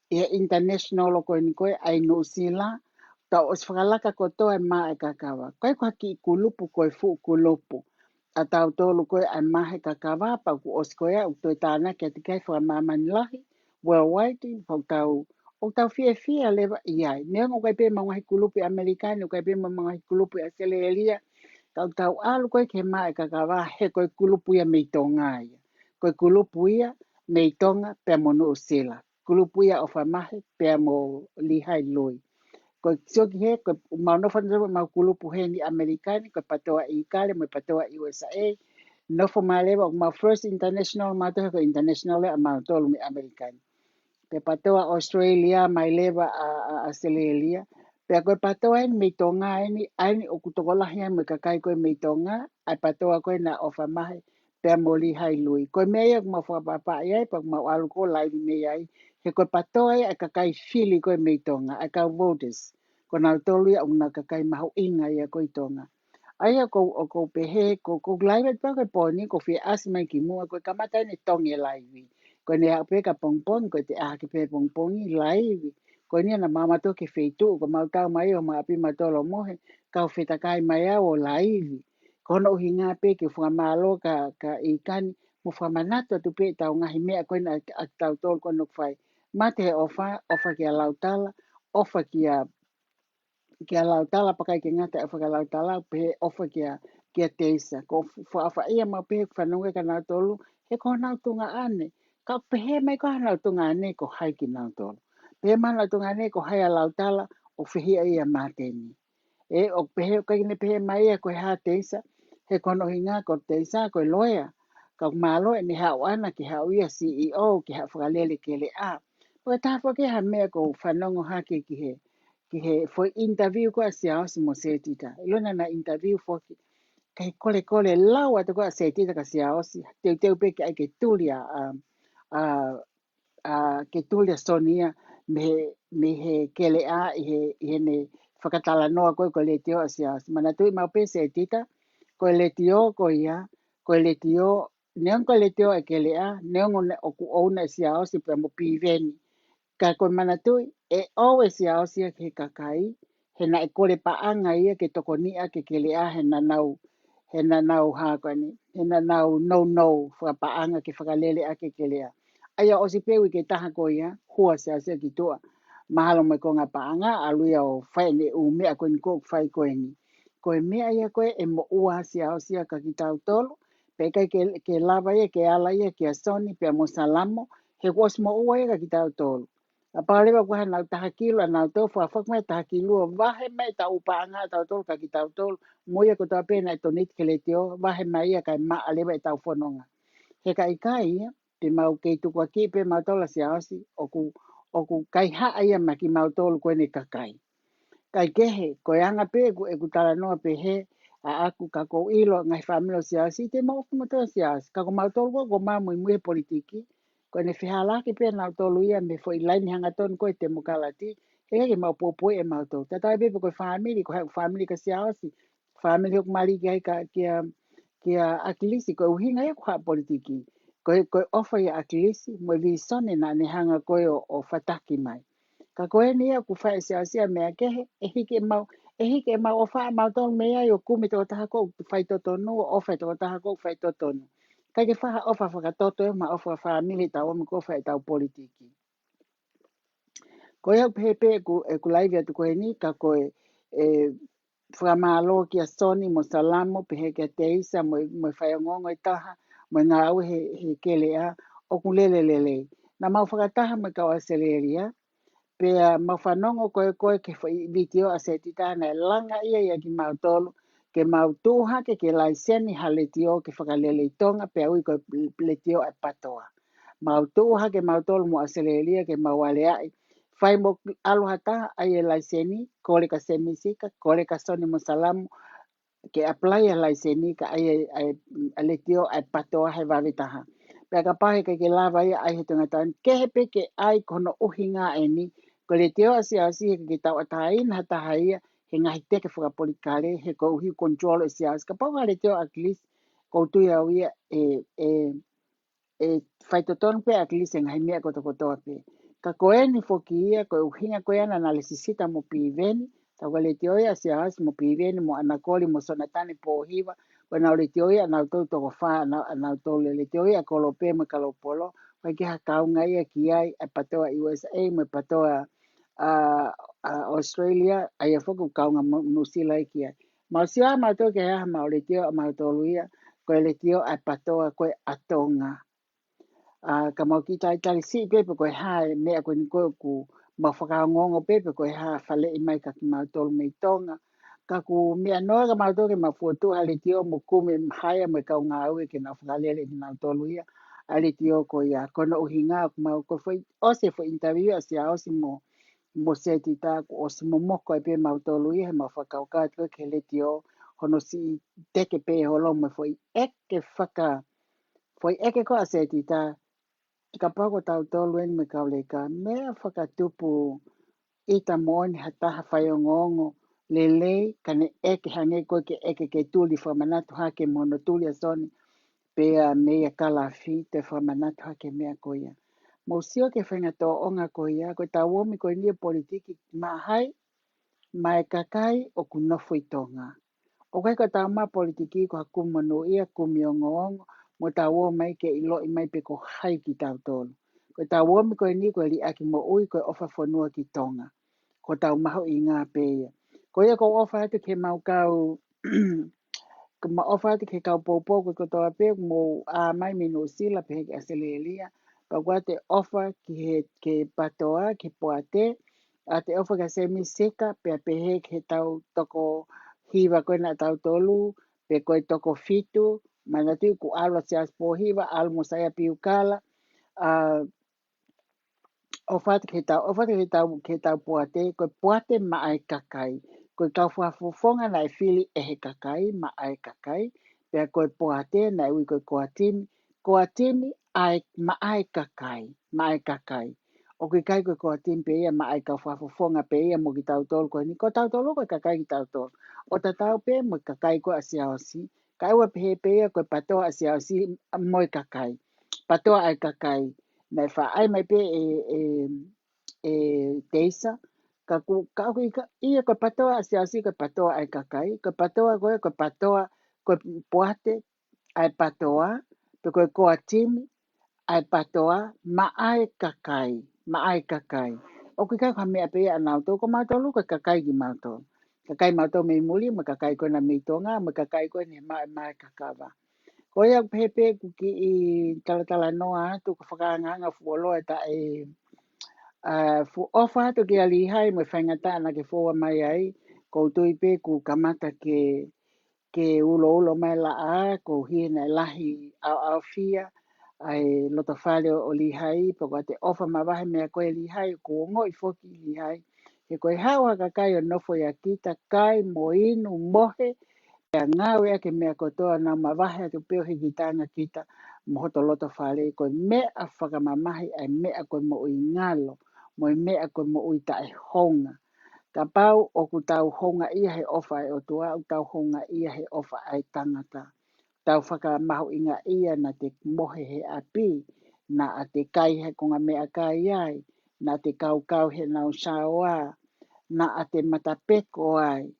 international o koe ni koe ai no sila. Tau os whakalaka ko toa e maa e kakawa. Koe kwa ki kulupu koe fu kulupu. A tau tolu koe ai mahe kakawa pa ku os koe u toi tāna kia tikai whakamamani lahi. Worldwide, o tau fia lewa iai. Neongo kai pe maungahi kulupu Amerikani, o kai pe maungahi kulupu Australia. Tau alu koe ke mai kakawa he koe kulupu ia mei tonga ia. Koe kulupu ia mei tonga pe mono o sila. Kulupu ia o whamahe pe mo lihai lui. Koe sioki he, koe maunofan rewa mau kulupu he ni Amerikani, koe patoa i Ikale, mo patoa i USA. Nofo malewa o mau First International, mau tohe koe International a mau tolu mi Amerikani. Pe patoa Australia, mai lewa a Australia. Pe koe patoa en mei tonga aini o kutokolahi ai me kakai koe mei tonga, ai patoa koe na ofa mahe pe moli hai lui. Koe mea kuma whapapa iai, pa kuma alu ko laivi mea ai, he koe patoa ai kakai fili koe mei tonga, ai kau voters. Ko nau tolu ia una kakai mahu inga ia koe tonga. Aia ko pehe, ko laiva pa koe poni, ko fia asmai ki mua, koe kamatai ni tongi laivi. Koe ne hau peka pongpong, koe te aha ki pe pongpongi laivi. Koe nia na mama to ke feitu, ko mau tau mai o maapi matolo mohe, kau whetakai mai au o laivi. Kono uhi ngā pe ke whamalo ka ikani, mo whamanata tu pe tau ngahi mea koe na tau tolu kono whai. Mate he ofa ki a lautala, ofa ki a lautala pakai ke ngata ofa ki a lautala, pe ofa ki a teisa. Ko whaafa ia mau pe whanonga ka nau tolu, he ko nau tunga ane. Ka pehe mai ko nau tunga ane ko hai ki nau tolu. Pehe mai nau tunga ane ko hai a lautala, o whihia ia māteni. O pehe, kai ne pehe mai ia koe hā teisa, he kono hinga ko teisa, koe loia. Ka malo e ni hau ana ki hau ia CEO, ki hau whakalele ke le a. Koe tāwha ke ha mea ko whanongo hake ki he foi interview ko a siao si mo setita. Ilona na interview foki, kai kole lau atu ko a setita ka siao si, teu pe ki ai ke tulia ke tulia sonia me he kele a i he ne whakatala noa koe ko le tio a siao. Mana tui mau pe se tita, ko le tio ko ia, ko le tio, neon ko le tio e kele a, neon o ku ouna e siao si pe mo piveni. Ka koe mana tui, e o e siao si ke kakai, he na e kore paanga ia ke toko nia ke kele a he na nau, he na nau hākani, he na nau no, whakapaanga ke whakalele ake ke lea. Aia o si pewi ke taha ko ia, hua se ase ki tua. Mahalo mai ko ngā paanga, aluia o whaene u mea koe ni kōk whai koe ni. Koe mea ia koe e mo ua sia o sia ka ki tau tolu, pe kai ke lava ia, ke ala ia, ke asoni, pe mo salamo, he kuas mo ua ia ka ki tau tolu. A pālewa kua nau taha kilo, nau tau whawhak mai taha kilo, wahe mai ta upaanga tau tolu ka ki tau tolu, moia ko tau pēna e tonit ke le teo, wahe mai ia kai maa alewa e tau whanonga. He kai ia, te mau kei tukua ki pe mau tola si aosi, o ku kai haa ia ma ki mau tolu koe ne kakai. Kai kehe, koe anga pe ku e ku tala noa pe he, a aku ka kou ilo ngai whamilo si aosi, te mau kumatua si aosi. Ka ko mau tolu ko mau mui mui politiki, koe ne whihalaki pe nau tolu ia me fo ilaini hanga tonu koe te mukalati, he ke mau popoi e mau tolu. Tatai pepe koe whamili, koe hau whamili ka si aosi, whamili hok mali kia akilisi, koe uhinga ia kuha politiki. Koe ofa ia akilisi, mo vi sone na ne hanga koe o fataki mai. Ka koe ni ia ku whae si aosia mea kehe, e hike mau o wha mau tonu mea i o kumi tō taha kou whai totonu, o ofa tō taha kou whai totonu. Kai ke whaha ofa whakatoto e ma ofa whamili tau omi ko whai tau politiki. Koe au pepe e ku laivi atu koe ni, ka koe whamalo ki a soni mo salamo, pehe kia teisa, mo whai ngongo i taha, mo ngā au he kele a, o ku lele. Na mau whakataha mo kau a sereria, pea mawhanongo koe ke vitio a se titana e langa ia ki mau tolu, ke mau tūha ke laiseni hale tio ke whakalele i tonga, pea ui koe le tio e patoa. Mau tūha ke mau tolu mo a sereria ke mau aleai, whai mo aluhata ai e laiseni, kore ka semisika, kore ka soni mo salamu, ke apply a laiseni ka ai le tio ai patoa he wawitaha. Pea ka pahe ke lava ia ai he tangata, ke he peke ai kono uhinga e ni, ko le teo asi ke tau ataina hataha ia, he ngahi teke whakapolikare, he ko uhi control e siasi. Ka pau le teo at least, ko tui au ia whaitotonu pe at least e ngahi mea kotoa pe. Ka koe ni foki ia, ko uhinga koe ana na le sisita mo piveni, tau ka le teo ia siasi mo piveni, mo anakoli, mo sonatane po hiva, ko nau le teo ia, nau tau toko wha, nau tau le teo ia, kolope mo kalopolo, wai ke hakaunga ia ki ai, e patoa USA, mo patoa Australia, ai a whaku kaunga musila ki ai. Mau siwa mau tau ke haha mau le teo, mau tolu ia, koe le teo ai patoa koe atonga. Ka mau ki tai tali si pepe koe hae mea koe ni koe ku mau whakaongongo pepe koe hae whale i mai ka ki mau tolu mei tonga. Ka ku mea noa ka mau toke mau fuatua le teo mo kume haia mo kau ngā ue ke nau whakalele ni mau tolu ia. Ale teo ko ia kono uhi ngā ku mau ko fwoi ose fwoi interview asi a osi mo seti tā ku osi mo moko e pe mau tolu ia he mau whakauka tua ke le teo hono si teke pe holo mo fwoi eke ko a seti tā. Ka pako tau tolu eni me kauleka, mea whakatupu i ta moani hataha whaiongongo lelei kane eke hange koe ke eke ke tuli whamanatu hake mono tuli a soni pea mea kalafi te whamanatu hake mea koia. Mo sio ke whainga tō onga koia, koe tau omi koe nia politiki mahai, mai kakai o kunofu i tonga. O kai ko tau ma politiki ko hakumano ia kumiongo mo tau o mai ke ilo i mai pe ko hai ki tau tolu. Ko tau o mi koe ni koe li aki mo ui koe ofa whanua ki tonga. Ko tau maho i ngā peia. Ko ia ko ofa atu ke mau kau, ko ma ofa atu ke kau popo ko toa pe mo a mai mino sila pe ke aselelia. Pa kua te ofa ki he ke patoa, ke poate, a te ofa ka semi seka pe a pehe ke tau toko hiva koe na tau tolu, pe koe toko fitu, mana tui ku alwa si aspo hiva, almo saya piukala, ofat ke tau puate, koe puate ma ai kakai, koe kau fuafufonga na e fili e he kakai, ma ai kakai, pe koe puate na e ui koe koatimi ai ma ai kakai, o koe kai koe koatimi pe ia ma ai kau fuafufonga pe ia mo ki tau tolu koe ni, ko tau tolu koe kakai ki tau tolu, o ta tau pe mo kakai koe asiaosi, kai ua pe he pe ia koe patoa asiaosi moi kakai, patoa ai kakai, na fa ai mai pe teisa ka ia ko patoa asiasi ko patoa ai kakai ko patoa Koe poate ai patoa, pe koe koa timi, ai patoa, ma ai kakai. O ke kai mea pe anau tō ko mātou luka kakai ki mātou. Kakai mātou me muli, ma kakai koe na meitonga, ma kakai koe ne mai kakawa. Ko ia pepe ku ki I talatala noa atu ka whakaanganga fuoloa ta fu ofa atu ki ali hai mo whaingata na ke fōa mai ai, ko tui pe ku kamata ke ulo mai la a, ko hina lahi au fia, ai loto whale o lihai, poko te ofa mawahe mea koe lihai, ko ngoi foki lihai, ke koe hawa ka kai o nofo ya kita, kai mo inu mohe, Pea ngāwe ake mea kotoa nā mawahe atu peo hiki tāna kita mohoto loto whare koe mea whakamamahi ai mea koe mo ui ngalo, mo mea koe mo ui tae honga. Ka pau o ku tau honga ia he ofa ai o tua, o tau honga ia he ofa ai tangata. Tau whakamahu inga ia na te mohe he api, na a te kai he konga mea kai ai, na te kau he nau saoa, na a te matapeko ai,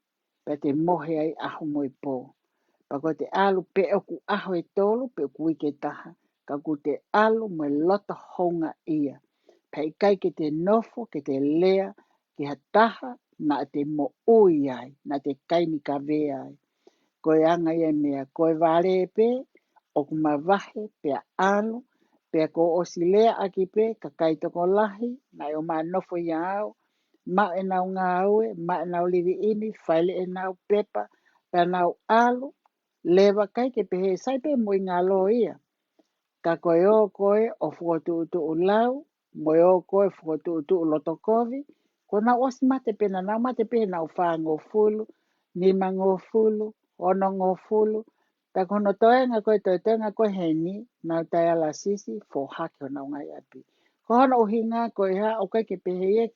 pe te mohe ai aho moi pō. Pako te alu pe oku aho e tolu, pe oku ike taha, ka ku te alu mo loto honga ia. Pei kai ke te nofo, ke te lea, ke ha taha, na te mo ui ai, na te kaini ka vea ai. Koe anga ia mea, koe vare pe, oku mawahe, pe alu, pe ko osilea aki pe, ka kai toko lahi, na o maa nofo ia au, ma e nau ngā ue, ma e nau liwi ini, whaile e nau pepa, pe nau alu, lewa kai ke pehe sai pe mo ngā lo ia. Ka koe o koe o fuotu utu ulau, mo o koe fuotu utu uloto kovi, ko na osi mate pena, na mate pehe nau whaa ngō fulu, nima ngō fulu, ono ngō fulu, ta kono toenga koe toenga koe heni, nau tai ala sisi, fo hake o nau ngai api. Ko hono uhinga koe ha, o kai ke pehe ia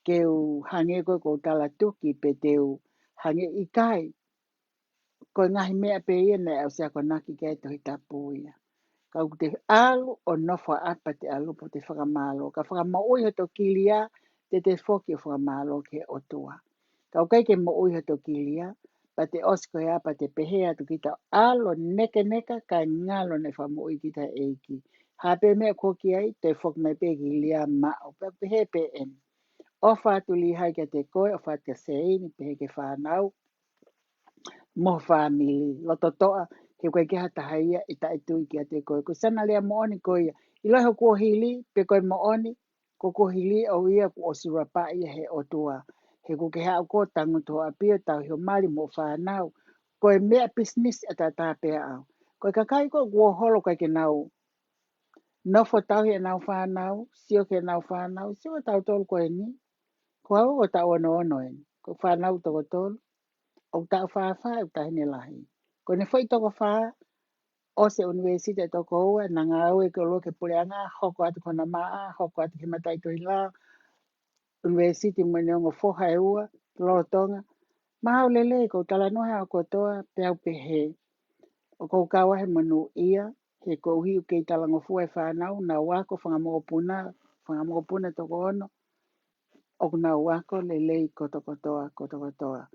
ke u hange koe ko tala tuki pe te u hange i kai. Koe ngahi mea pe ia nei au sea ko naki kai tohi tapu ia. Ka te alu o nofo apa te alu po te whakamalo. Ka whakamau iho to kilia te whoki o whakamalo ke o tua. Ka ukai ke mo uiho to kilia, pa te osko e apa te pehea tu kita alo neka ka ngalo ne whamu i kita eiki. Hape mea koki ai te whoki mai pe kilia mao. Pa pehe pe en. Ofa atu li hai ke te koe, ofa te seini pehe ke whanau. Mo family loto toa ke koe ke hata haia i ta itu ki ate koe ko sana lea mooni koe i loho ko hili pe koe mooni ko hili o ia ko osura pa ia he otua he ko ke ha ko tangu to apia tau he mali mo whanau koe mea business ata ta pe au koe ka kai ko holo kai ke nau no fo tau he nau whanau sio ke nau whanau sio tau tol koe ni ko au o tau ono en ko whanau to tol o ta whawha o ta hene lahi. Ko ne whai toko wha o se universite toko ua na ngā ue ke loke pureanga hoko atu kona maa, hoko atu ke matai tohi la, universite mo neongo whoha e ua, lotonga. Mahau lele ko tala noha o kotoa te au pehe. O kou kawahe manu ia, he ko uhi u kei tala ngofua e whanau, na wako whangamokopuna toko ono, o na wako lele kotokotoa.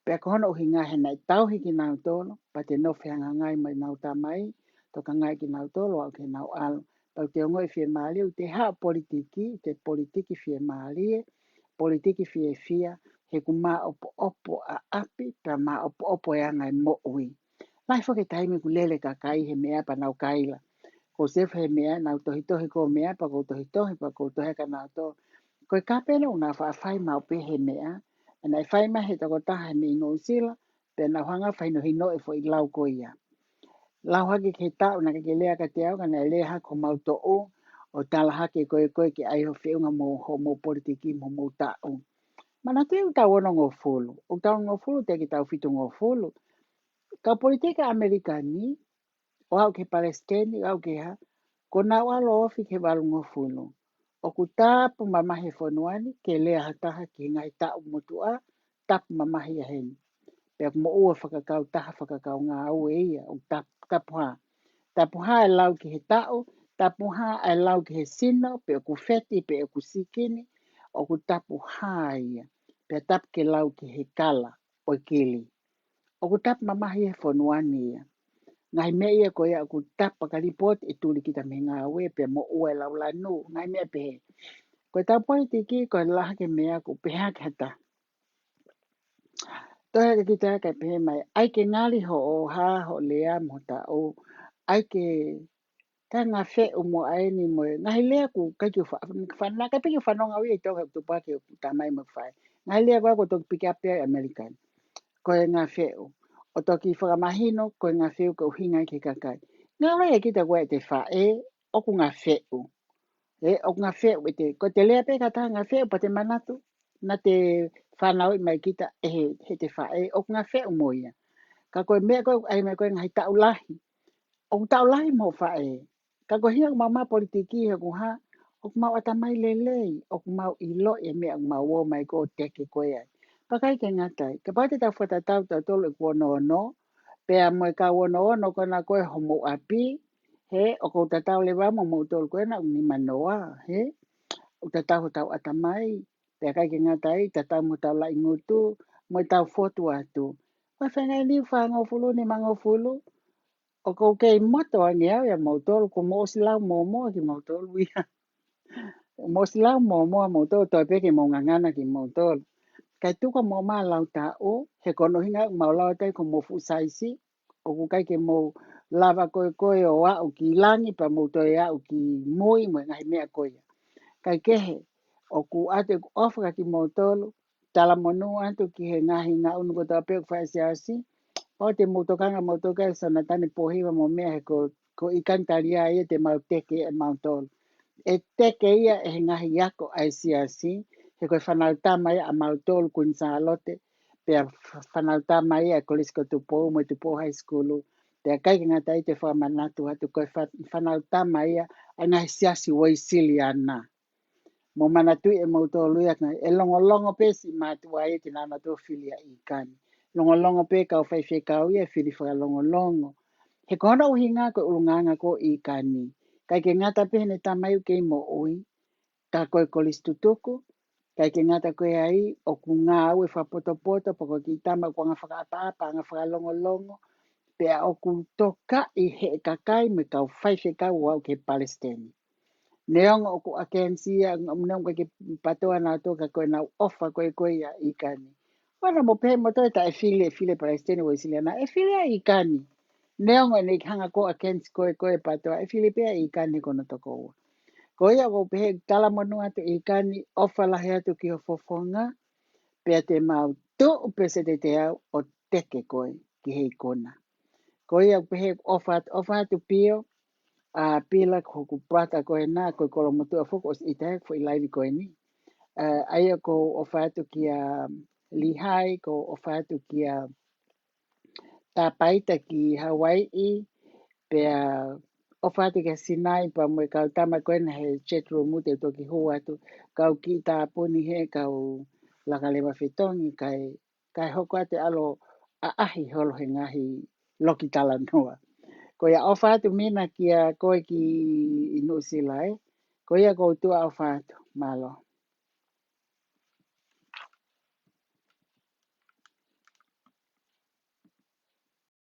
Pea kohono uhi ngahe nei tau hiki nau tolo, pa te nofi hanga ngai mai nau tamai, toka ngai ki nau tolo au ke nau alo. Pau te ongo i fie maali, u te haa politiki fie maali e, politiki fie, he ku maa opo a api, pea maa opo e angai mo ui. Lai whake taimi ku lele ka kai he mea pa nau kaila. Ko sefa he mea, nau tohi ko mea, pa ko tohi ka nau to. Koe kapena una whaafai mau pe he mea, ana e whai mahe toko taha me ino usila, pe na hanga whai no hino e fo i lau ko ia. Lau hake ke tau na ke lea ka te au, kana e lea hako mau to o tala hake koe ke aiho whiunga mo politiki mo tau. Mana te u tau ono ngō fulu, u tau ngō fulu te ki tau fitu ngō fulu. Ka politika Amerikani, o au ke Palestini, au ke ha, ko nau alo ofi ke walu ngō fulu. O ku tapu mamahi whanuani, ke lea hataha ki ngai tau motua, tapu mamahi a heni. Pea mo ua whakakau taha whakakau ngā ue ia, o tapu ha. Tapu ha e lau ki he tau, tapu ha e lau ki he sino, pe o ku wheti, pe o ku sikini, o ku tapu ha ia. Pea tapu ke lau ki he kala, o kili. o ku tap mamahi e fonuani ia. Ngai mea ia ko ia ku tapa ka report e tuli kita me ngā we pe mo ue lau lanu. Ngai mea pehe. Ko tau politiki ko laha ke mea ku peha ke hata. Tohe ke kita ka pehe mai. Ai ke ngali ho o ha ho lea mo ta o. Ai ke ka ngā whe o mo ai ni mo. Ngai lea ku kai ki whanā. Kai piki whanonga ui e toka tu pake o tamai mo whai. Ngai lea kua ko toki piki apea American. Ko e ngā whe o. O toki whakamahino ko e ngā whe o ka uhinga ki kakai. Ngā rai e kita kua e te whae o ku ngā whe o. E o ngā whea o te, ko te lea pe kata ngā whea o pa te manatu, na te whanau i mai kita e he te whae, o ngā whea o moia. Ka koe mea koe, ai mea koe ngai taulahi, o taulahi mo whae. Ka koe hia mama politiki he kuha, o mau atamai lelei, o mau ilo e mea mau o mai ko teke koe ai. Pakai ke ngatai, ka pate tau whatatau tau tolu e kua no no, pea mo e ka wono no kona koe homo api, he o ko tatau le wamo mo tolu koe na uni manoa, he o tatau tau atamai, pea kai ke ngatai, tatau mo tau lai ngutu, mo tau fotu atu. Wa whengai ni whangofulu ni mangofulu, o ko kei moto angi au ya mo tolu, ko mo silau mo mo ki mo tolu ia. Mo silau mo mo tolu, toi peke mo ngangana ki mo tolu. Kai tuka mo ma lau ta o, he kono hinga mau lau tai ko mo fu saisi, o ku kai ke mo lava koe koe o au ki langi pa mo toi au ki moi mo ngai mea koe. Kai kehe, o ku ate ku ofra ki mo tolu, tala monu atu ki he ngahi ngā unu ko tau peo whae asi, o te motokanga motokai sana tane pohiwa mo mea he ko ikantaria ia te mau teke e mau tolu. E teke ia e ngahi yako ai siasi, he koe whanau tamai a mau tolu kuin Salote, pea whanau tamai a kolisko tupo mo tupo high school, pea kai ki ngata i te whamanatu hatu koe whanau tamai a ngahi siasi waisili ana. Mo manatui e mau tolu ia e longo pe si matua e te nana tō filia i kani. Longo pe kau whaiwhe kau ia whiri whaka longo. He kona uhi ngā koe urunganga ko i kani. Kai ke ngata pe ne tamai u kei mo ui, ka koe kolis tutuku, kai ke ngata koe ai o ku ngā au e whapoto poko ki tama kua ngā whakaapa, ngā whakalongo, pea o ku toka i he kakai me kau whaiwhe kau au ke Palestine. Neongo o ku akensia, neongo ke patoa nā toka koe nā ofa koe ia i kani. Wana mo pe mo toi ta e file Palestine o isiliana, e file i kani. Neongo e nei hanga ko akensi koe patoa, e file pea i kani kono toko ua. Ko ia ko pehe tala monu atu i kani ofa lahe atu ki ho fofonga, pea te mau tu pese te au o teke koe ki hei kona. Ko ia pehe ofa atu pio, a pila ko ku prata koe nā koe kolo motu a foko i te fo i laivi koe ni. Aia ko ofa atu ki a lihai, ko ofa atu ki a tapaita ki Hawaii, pea ofa atu ki a Sinai pa mo kau tama koe na he chetro mute toki hu atu, kau ki tā puni he kau lakalewa whitongi kai hoko ate alo a ahi holo he ngahi loki tala noa. Ko ia ofa atu mina ki a koe ki inu silai, ko ia ko tua ofa atu, malo.